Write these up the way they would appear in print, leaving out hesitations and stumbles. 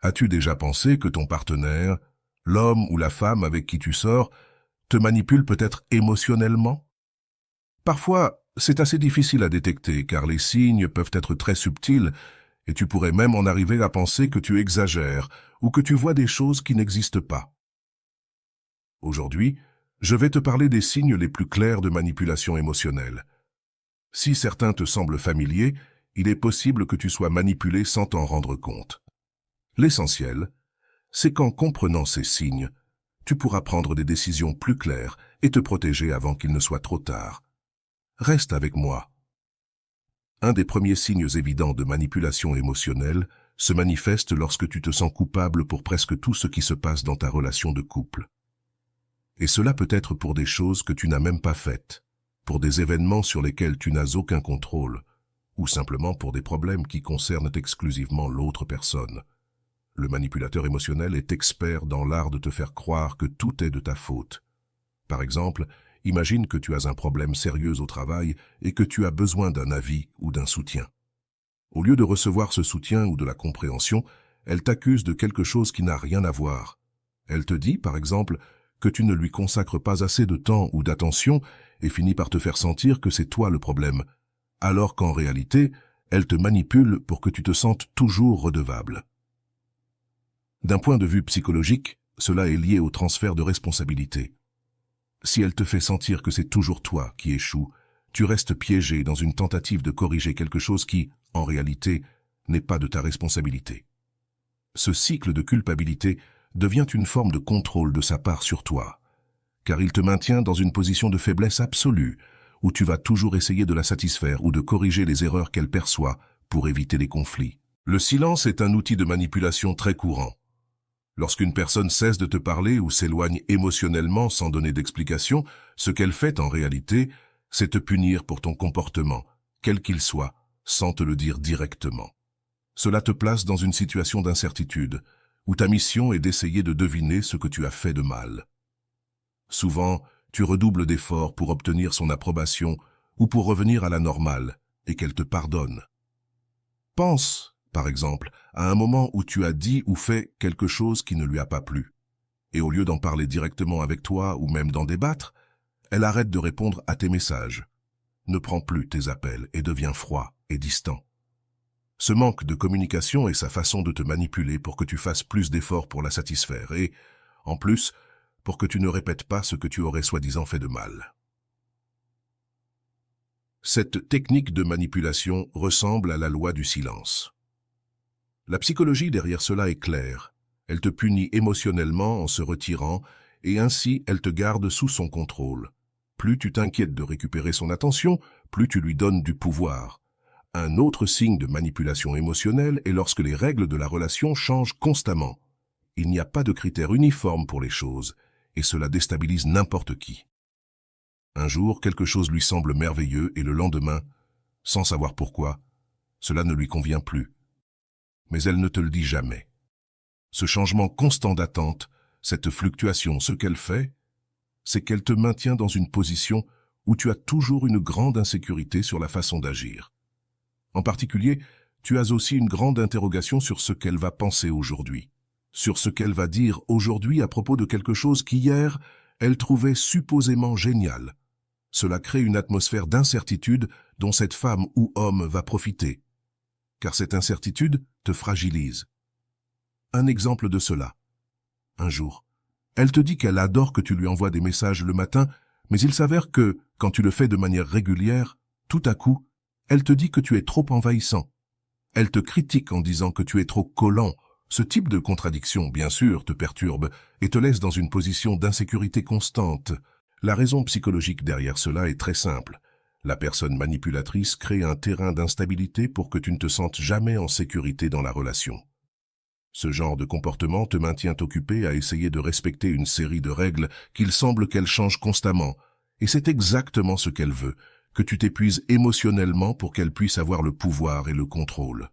As-tu déjà pensé que ton partenaire, l'homme ou la femme avec qui tu sors, te manipule peut-être émotionnellement? Parfois, c'est assez difficile à détecter car les signes peuvent être très subtils et tu pourrais même en arriver à penser que tu exagères ou que tu vois des choses qui n'existent pas. Aujourd'hui, je vais te parler des signes les plus clairs de manipulation émotionnelle. Si certains te semblent familiers, il est possible que tu sois manipulé sans t'en rendre compte. L'essentiel, c'est qu'en comprenant ces signes, tu pourras prendre des décisions plus claires et te protéger avant qu'il ne soit trop tard. Reste avec moi. Un des premiers signes évidents de manipulation émotionnelle se manifeste lorsque tu te sens coupable pour presque tout ce qui se passe dans ta relation de couple. Et cela peut être pour des choses que tu n'as même pas faites, pour des événements sur lesquels tu n'as aucun contrôle, ou simplement pour des problèmes qui concernent exclusivement l'autre personne. Le manipulateur émotionnel est expert dans l'art de te faire croire que tout est de ta faute. Par exemple, imagine que tu as un problème sérieux au travail et que tu as besoin d'un avis ou d'un soutien. Au lieu de recevoir ce soutien ou de la compréhension, elle t'accuse de quelque chose qui n'a rien à voir. Elle te dit, par exemple, que tu ne lui consacres pas assez de temps ou d'attention et finit par te faire sentir que c'est toi le problème, alors qu'en réalité, elle te manipule pour que tu te sentes toujours redevable. D'un point de vue psychologique, cela est lié au transfert de responsabilité. Si elle te fait sentir que c'est toujours toi qui échoue, tu restes piégé dans une tentative de corriger quelque chose qui, en réalité, n'est pas de ta responsabilité. Ce cycle de culpabilité devient une forme de contrôle de sa part sur toi, car il te maintient dans une position de faiblesse absolue, où tu vas toujours essayer de la satisfaire ou de corriger les erreurs qu'elle perçoit pour éviter les conflits. Le silence est un outil de manipulation très courant. Lorsqu'une personne cesse de te parler ou s'éloigne émotionnellement sans donner d'explication, ce qu'elle fait en réalité, c'est te punir pour ton comportement, quel qu'il soit, sans te le dire directement. Cela te place dans une situation d'incertitude, où ta mission est d'essayer de deviner ce que tu as fait de mal. Souvent, tu redoubles d'efforts pour obtenir son approbation ou pour revenir à la normale et qu'elle te pardonne. Pense, par exemple, à un moment où tu as dit ou fait quelque chose qui ne lui a pas plu. Et au lieu d'en parler directement avec toi ou même d'en débattre, elle arrête de répondre à tes messages, ne prend plus tes appels et devient froid et distant. Ce manque de communication est sa façon de te manipuler pour que tu fasses plus d'efforts pour la satisfaire et, en plus, pour que tu ne répètes pas ce que tu aurais soi-disant fait de mal. Cette technique de manipulation ressemble à la loi du silence. La psychologie derrière cela est claire. Elle te punit émotionnellement en se retirant et ainsi elle te garde sous son contrôle. Plus tu t'inquiètes de récupérer son attention, plus tu lui donnes du pouvoir. Un autre signe de manipulation émotionnelle est lorsque les règles de la relation changent constamment. Il n'y a pas de critères uniformes pour les choses, et cela déstabilise n'importe qui. Un jour, quelque chose lui semble merveilleux et le lendemain, sans savoir pourquoi, cela ne lui convient plus. Mais elle ne te le dit jamais. Ce changement constant d'attente, cette fluctuation, ce qu'elle fait, c'est qu'elle te maintient dans une position où tu as toujours une grande insécurité sur la façon d'agir. En particulier, tu as aussi une grande interrogation sur ce qu'elle va penser aujourd'hui, sur ce qu'elle va dire aujourd'hui à propos de quelque chose qu'hier, elle trouvait supposément génial. Cela crée une atmosphère d'incertitude dont cette femme ou homme va profiter, car cette incertitude te fragilise. Un exemple de cela. Un jour, elle te dit qu'elle adore que tu lui envoies des messages le matin, mais il s'avère que, quand tu le fais de manière régulière, tout à coup, elle te dit que tu es trop envahissant. Elle te critique en disant que tu es trop collant. Ce type de contradiction, bien sûr, te perturbe et te laisse dans une position d'insécurité constante. La raison psychologique derrière cela est très simple. La personne manipulatrice crée un terrain d'instabilité pour que tu ne te sentes jamais en sécurité dans la relation. Ce genre de comportement te maintient occupé à essayer de respecter une série de règles qu'il semble qu'elle change constamment, et c'est exactement ce qu'elle veut, que tu t'épuises émotionnellement pour qu'elle puisse avoir le pouvoir et le contrôle.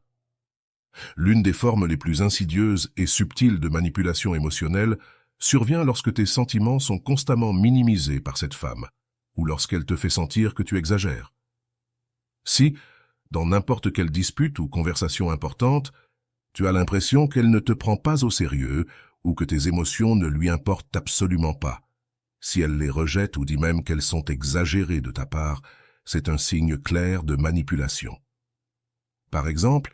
L'une des formes les plus insidieuses et subtiles de manipulation émotionnelle survient lorsque tes sentiments sont constamment minimisés par cette femme, ou lorsqu'elle te fait sentir que tu exagères. Si, dans n'importe quelle dispute ou conversation importante, Tu as l'impression qu'elle ne te prend pas au sérieux ou que tes émotions ne lui importent absolument pas. Si elle les rejette ou dit même qu'elles sont exagérées de ta part, c'est un signe clair de manipulation. Par exemple,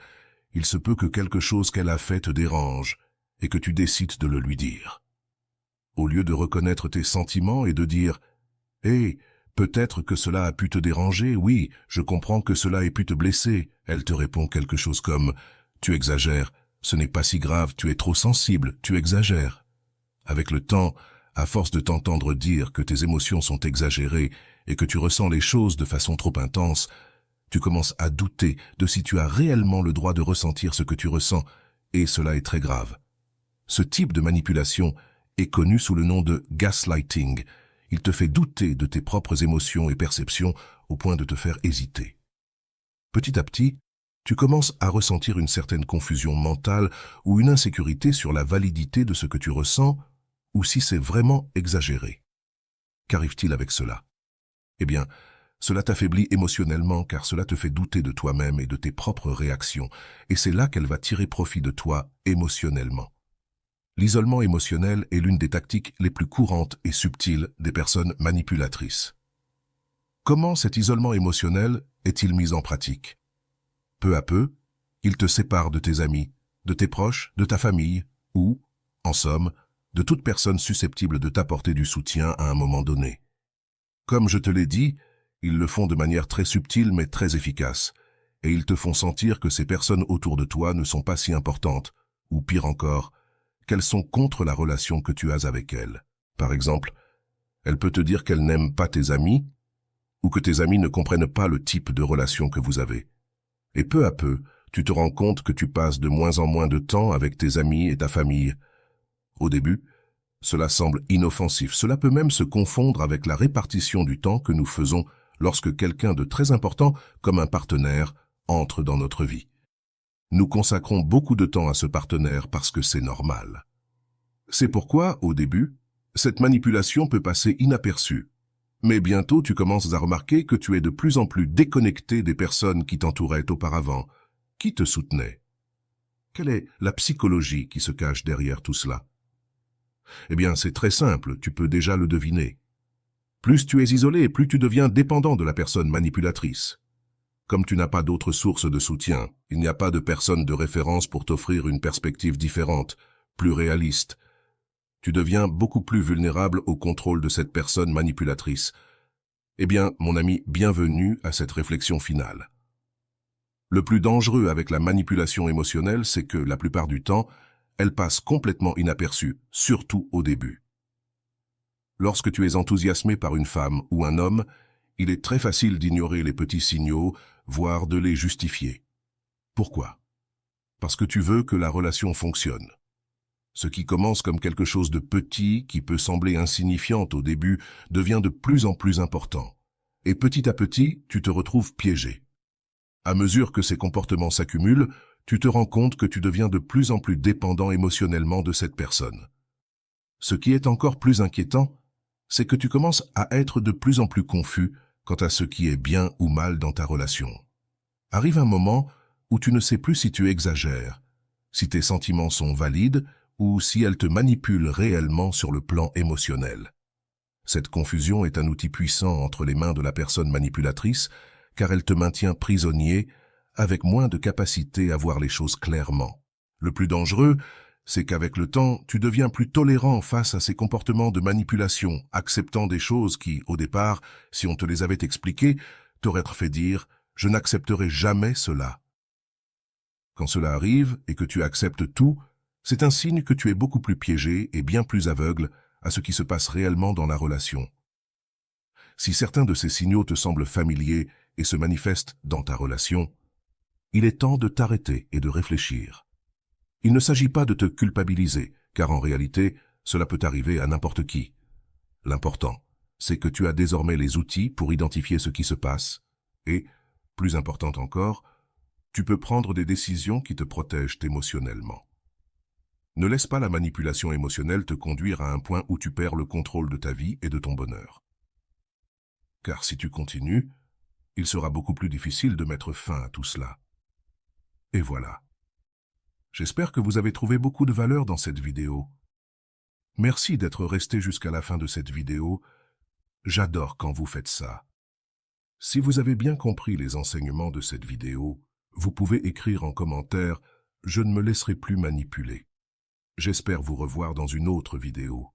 il se peut que quelque chose qu'elle a fait te dérange et que tu décides de le lui dire. Au lieu de reconnaître tes sentiments et de dire « Hé, peut-être que cela a pu te déranger, oui, je comprends que cela ait pu te blesser », elle te répond quelque chose comme « Tu exagères, ce n'est pas si grave, tu es trop sensible, tu exagères ». Avec le temps, à force de t'entendre dire que tes émotions sont exagérées et que tu ressens les choses de façon trop intense, tu commences à douter de si tu as réellement le droit de ressentir ce que tu ressens, et cela est très grave. Ce type de manipulation est connu sous le nom de gaslighting. Il te fait douter de tes propres émotions et perceptions au point de te faire hésiter. Petit à petit, tu commences à ressentir une certaine confusion mentale ou une insécurité sur la validité de ce que tu ressens ou si c'est vraiment exagéré. Qu'arrive-t-il avec cela? Eh bien, cela t'affaiblit émotionnellement car cela te fait douter de toi-même et de tes propres réactions, et c'est là qu'elle va tirer profit de toi émotionnellement. L'isolement émotionnel est l'une des tactiques les plus courantes et subtiles des personnes manipulatrices. Comment cet isolement émotionnel est-il mis en pratique? Peu à peu, il te sépare de tes amis, de tes proches, de ta famille, ou, en somme, de toute personne susceptible de t'apporter du soutien à un moment donné. Comme je te l'ai dit, ils le font de manière très subtile mais très efficace, et ils te font sentir que ces personnes autour de toi ne sont pas si importantes, ou pire encore, qu'elles sont contre la relation que tu as avec elles. Par exemple, elle peut te dire qu'elle n'aime pas tes amis, ou que tes amis ne comprennent pas le type de relation que vous avez. Et peu à peu, tu te rends compte que tu passes de moins en moins de temps avec tes amis et ta famille. Au début, cela semble inoffensif. Cela peut même se confondre avec la répartition du temps que nous faisons lorsque quelqu'un de très important, comme un partenaire, entre dans notre vie. Nous consacrons beaucoup de temps à ce partenaire parce que c'est normal. C'est pourquoi, au début, cette manipulation peut passer inaperçue. Mais bientôt, tu commences à remarquer que tu es de plus en plus déconnecté des personnes qui t'entouraient auparavant, qui te soutenaient. Quelle est la psychologie qui se cache derrière tout cela? Eh bien, c'est très simple, tu peux déjà le deviner. Plus tu es isolé, plus tu deviens dépendant de la personne manipulatrice. Comme tu n'as pas d'autres sources de soutien, il n'y a pas de personne de référence pour t'offrir une perspective différente, plus réaliste. Tu deviens beaucoup plus vulnérable au contrôle de cette personne manipulatrice. Eh bien, mon ami, bienvenue à cette réflexion finale. Le plus dangereux avec la manipulation émotionnelle, c'est que, la plupart du temps, elle passe complètement inaperçue, surtout au début. Lorsque tu es enthousiasmé par une femme ou un homme, il est très facile d'ignorer les petits signaux, voire de les justifier. Pourquoi? Parce que tu veux que la relation fonctionne. Ce qui commence comme quelque chose de petit, qui peut sembler insignifiant au début, devient de plus en plus important. Et petit à petit, tu te retrouves piégé. À mesure que ces comportements s'accumulent, tu te rends compte que tu deviens de plus en plus dépendant émotionnellement de cette personne. Ce qui est encore plus inquiétant, c'est que tu commences à être de plus en plus confus quant à ce qui est bien ou mal dans ta relation. Arrive un moment où tu ne sais plus si tu exagères, si tes sentiments sont valides ou si elle te manipule réellement sur le plan émotionnel. Cette confusion est un outil puissant entre les mains de la personne manipulatrice car elle te maintient prisonnier avec moins de capacité à voir les choses clairement. Le plus dangereux, c'est qu'avec le temps, tu deviens plus tolérant face à ces comportements de manipulation, acceptant des choses qui, au départ, si on te les avait expliquées, t'auraient fait dire « je n'accepterai jamais cela ». Quand cela arrive et que tu acceptes tout, c'est un signe que tu es beaucoup plus piégé et bien plus aveugle à ce qui se passe réellement dans la relation. Si certains de ces signaux te semblent familiers et se manifestent dans ta relation, il est temps de t'arrêter et de réfléchir. Il ne s'agit pas de te culpabiliser, car en réalité, cela peut arriver à n'importe qui. L'important, c'est que tu as désormais les outils pour identifier ce qui se passe et, plus important encore, tu peux prendre des décisions qui te protègent émotionnellement. Ne laisse pas la manipulation émotionnelle te conduire à un point où tu perds le contrôle de ta vie et de ton bonheur. Car si tu continues, il sera beaucoup plus difficile de mettre fin à tout cela. Et voilà. J'espère que vous avez trouvé beaucoup de valeur dans cette vidéo. Merci d'être resté jusqu'à la fin de cette vidéo. J'adore quand vous faites ça. Si vous avez bien compris les enseignements de cette vidéo, vous pouvez écrire en commentaire « Je ne me laisserai plus manipuler ». J'espère vous revoir dans une autre vidéo.